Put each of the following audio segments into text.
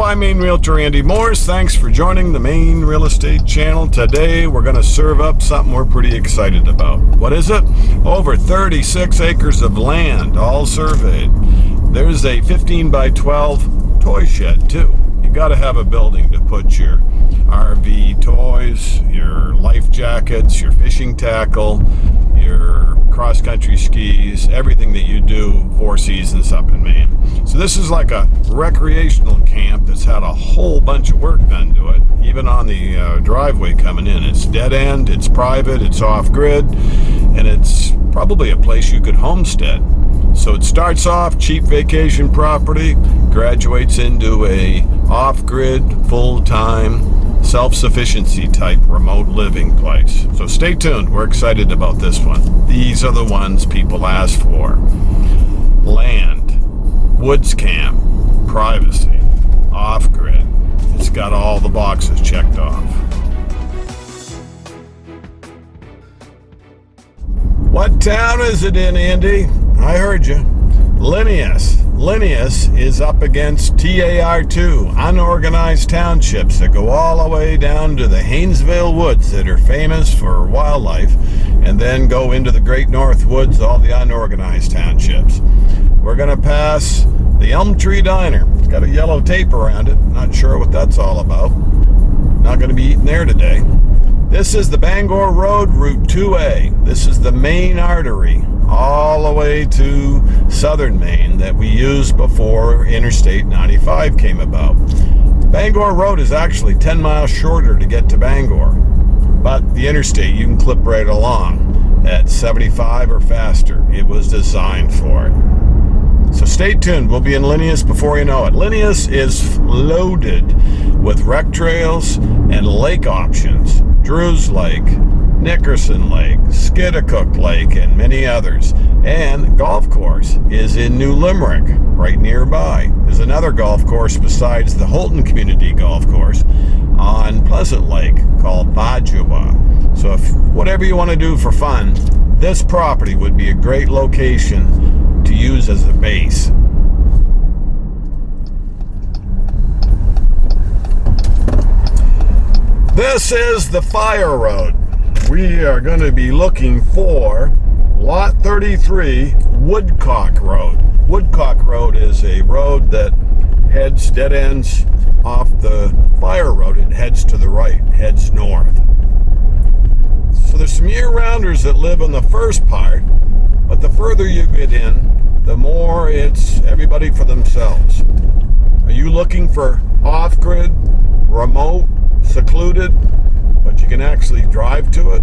I'm Maine Realtor Andy Mooers. Thanks for joining the Maine Real Estate channel. Today we're going to serve up something we're pretty excited about. What is it? Over 36 acres of land, all surveyed. There's a 15 by 12 toy shed too. You got to have a building to put your RV toys, your life jackets, your fishing tackle, your cross-country skis, everything that you do 4 seasons up in Maine. So this is like a recreational camp that's had a whole bunch of work done to it, even on the driveway coming in. It's dead end, it's private, it's off-grid, and it's probably a place you could homestead. So it starts off cheap vacation property, graduates into a off-grid, full-time, self-sufficiency type remote living place. So stay tuned. We're excited about this one. These are the ones people ask for. Land, woods camp, privacy, off-grid. It's got all the boxes checked off. What town is it in, Andy? I heard you. Linneus. Linneus is up against TAR2, unorganized townships that go all the way down to the Haynesville Woods that are famous for wildlife, and then go into the Great North Woods, all the unorganized townships. We're going to pass the Elm Tree Diner. It's got a yellow tape around it. Not sure what that's all about. Not going to be eating there today. This is the Bangor Road, Route 2A. This is the main artery all the way to southern Maine that we used before Interstate 95 came about. Bangor Road is actually 10 miles shorter to get to Bangor, but the interstate you can clip right along at 75 or faster. It was designed for it. So stay tuned. We'll be in Linneus before you know it. Linneus is loaded with rec trails and lake options. Drews Lake, Nickerson Lake, Skiddacook Lake, and many others. And the golf course is in New Limerick, right nearby. There's another golf course besides the Houlton Community Golf Course on Pleasant Lake called Bajua. So if whatever you want to do for fun, this property would be a great location to use as a base. This is the Fire Road. We are going to be looking for Lot 33, Woodcock Road. Woodcock Road is a road that heads dead ends off the Fire Road. It heads to the right, heads north. So there's some year-rounders that live on the first part, but the further you get in, the more it's everybody for themselves. Are you looking for off-grid, remote, secluded, but you can actually drive to it?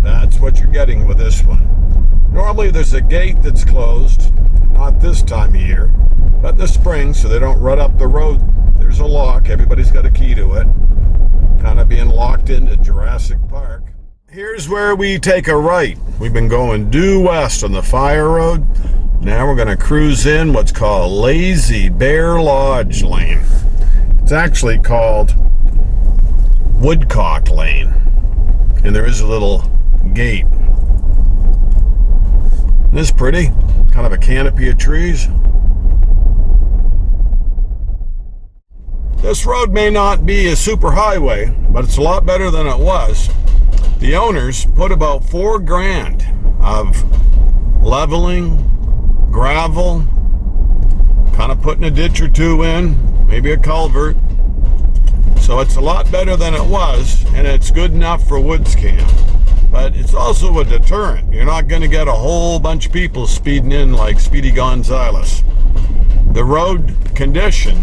That's what you're getting with this one. Normally there's a gate that's closed, not this time of year, but in the spring, so they don't rut up the road. There's a lock, everybody's got a key to it, kind of being locked into Jurassic Park. Here's where we take a right. We've been going due west on the Fire Road. Now we're going to cruise in what's called Lazy Bear Lodge Lane. It's actually called Woodcock Lane, and there is a little gate. Isn't this pretty? Kind of a canopy of trees. This road may not be a super highway, but it's a lot better than it was. The owners put about $4 grand of leveling, gravel, kind of putting a ditch or two in, maybe a culvert. So it's a lot better than it was, and it's good enough for woods camp. But it's also a deterrent. You're not going to get a whole bunch of people speeding in like Speedy Gonzales. The road condition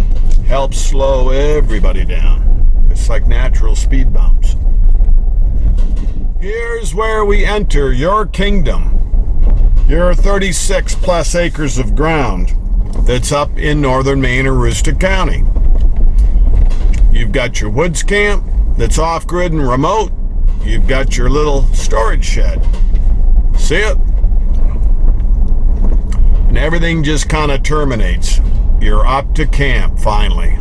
helps slow everybody down. It's like natural speed bumps. Here's where we enter your kingdom. Your 36 plus acres of ground that's up in northern Maine or Aroostook County. You've got your woods camp that's off-grid and remote. You've got your little storage shed. See it? And everything just kind of terminates. You're up to camp finally.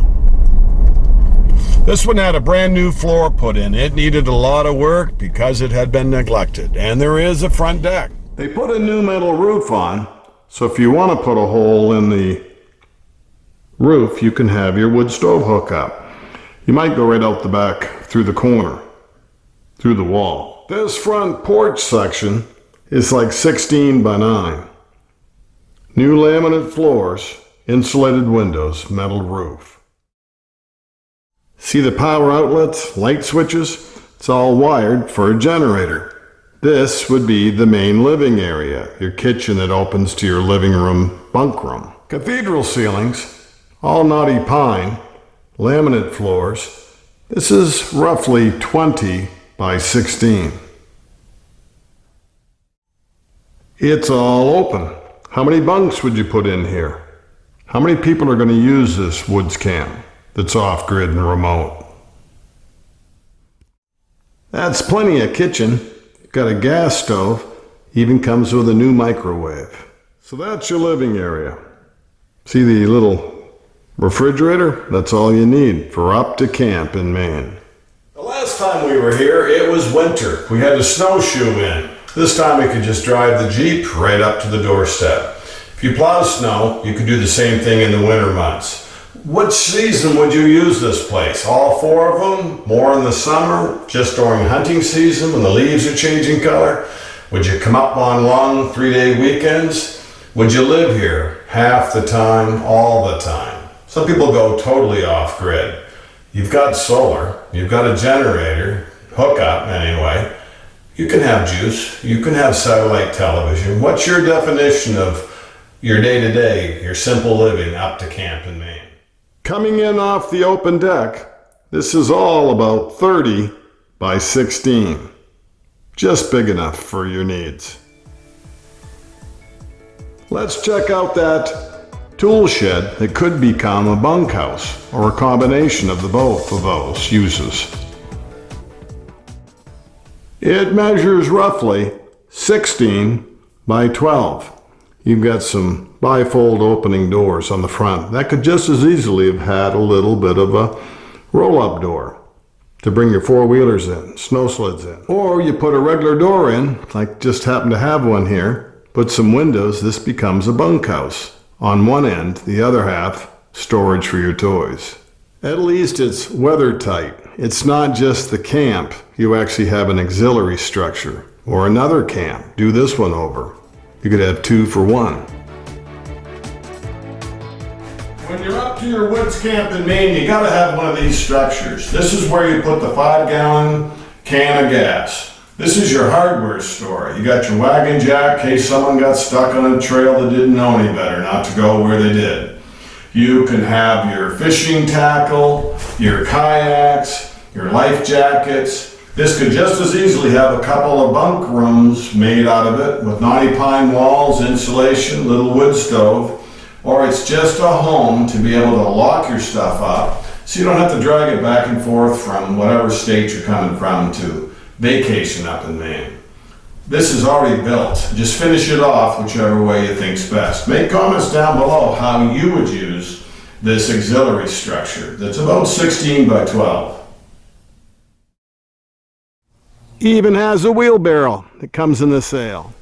This one had a brand new floor put in. It needed a lot of work because it had been neglected. And there is a front deck. They put a new metal roof on, so if you want to put a hole in the roof, you can. It's actually called Woodcock Road. Woodcock Road is a road that heads dead ends off the Fire Road. And then go into the Great North Woods, all the unorganized townships. So this is the Fire Road. We're going to pass the Elm Tree Diner. It's got a yellow tape around it. Not sure what that's all about. But the roof, you can have your wood stove hookup. You might go right out the back through the corner, through the wall. This front porch section is like 16 by 9. New laminate floors, insulated windows, metal roof. See the power outlets, light switches? It's all wired for a generator. This would be the main living area, your kitchen that opens to your living room, bunk room. Cathedral ceilings, all knotty pine, laminate floors. This is roughly 20 by 16. It's all open. How many bunks would you put in here? How many people are going to use this woods camp that's off-grid and remote? That's plenty of kitchen. Got a gas stove, even comes with a new microwave. So that's your living area. See the little refrigerator? That's all you need for up to camp in Maine. The last time we were here, it was winter. We had to snowshoe in. This time we could just drive the Jeep right up to the doorstep. If you plow snow, you could do the same thing in the winter months. Which season would you use this place? All 4 of them? More in the summer? Just during hunting season when the leaves are changing color? Would you come up on long 3-day weekends? Would you live here half the time, all the time? Some people go totally off grid. You've got solar, you've got a generator, hookup anyway. You can have juice, you can have satellite television. What's your definition of your day-to-day, your simple living up to camp in Maine? Coming in off the open deck, this is all about 30 by 16. Just big enough for your needs. Let's check out that tool shed that could become a bunkhouse or a combination of the both of those uses. It measures roughly 16 by 12. You've got some bifold opening doors on the front. That could just as easily have had a little bit of a roll-up door to bring your four-wheelers in, snow sleds in. Or you put a regular door in, like just happen to have one here, put some windows, this becomes a bunkhouse. On one end, the other half, storage for your toys. At least it's weather tight. It's not just the camp. You actually have an auxiliary structure or another camp. Do this one over. You could have 2 for 1. When you're up to your woods camp in Maine, you gotta have one of these structures. This is where you put the 5-gallon can of gas. This is your hardware store. You got your wagon jack in case someone got stuck on a trail that didn't know any better not to go where they did. You can have your fishing tackle, your kayaks, your life jackets. This could just as easily have a couple of bunk rooms made out of it with knotty pine walls, insulation, little wood stove, or it's just a home to be able to lock your stuff up so you don't have to drag it back and forth from whatever state you're coming from to vacation up in Maine. This is already built. Just finish it off whichever way you think's best. Make comments down below how you would use this auxiliary structure that's about 16 by 12. Even has a wheelbarrow that comes in the sale.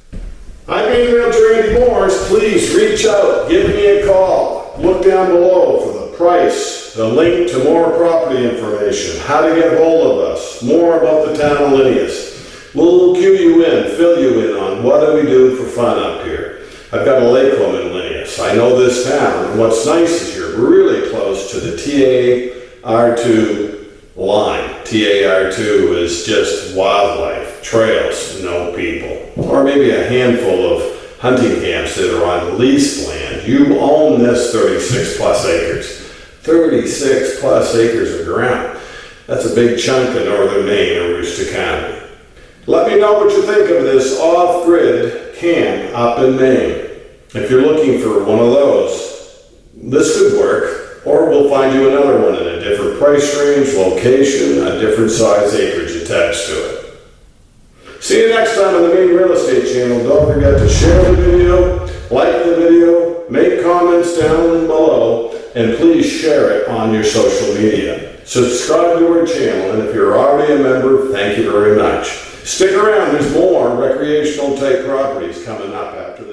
I'm Maine Realtor Andy Mooers. Please reach out, give me a call. Look down below for the price, the link to more property information, how to get hold of us, more about the town of Linneus. We'll cue you in, fill you in on what do we do for fun up here. I've got a lake home in Linneus. I know this town, and what's nice is you're really close to the TAR2 line. TAR2 is just wildlife, trails, no people. Or maybe a handful of hunting camps that are on leased land. You own this 36 plus acres. 36 plus acres of ground. That's a big chunk of northern Maine or Rooster County. Let me know what you think of this off-grid camp up in Maine. If you're looking for one of those, this could work. Or we'll find you another one in a different price range, location, a different size acreage attached to it. See you next time on the Maine Real Estate channel. Don't forget to share the video, like the video, make comments down below, and please share it on your social media. Subscribe to our channel, and if you're already a member, thank you very much. Stick around, there's more recreational type properties coming up after this.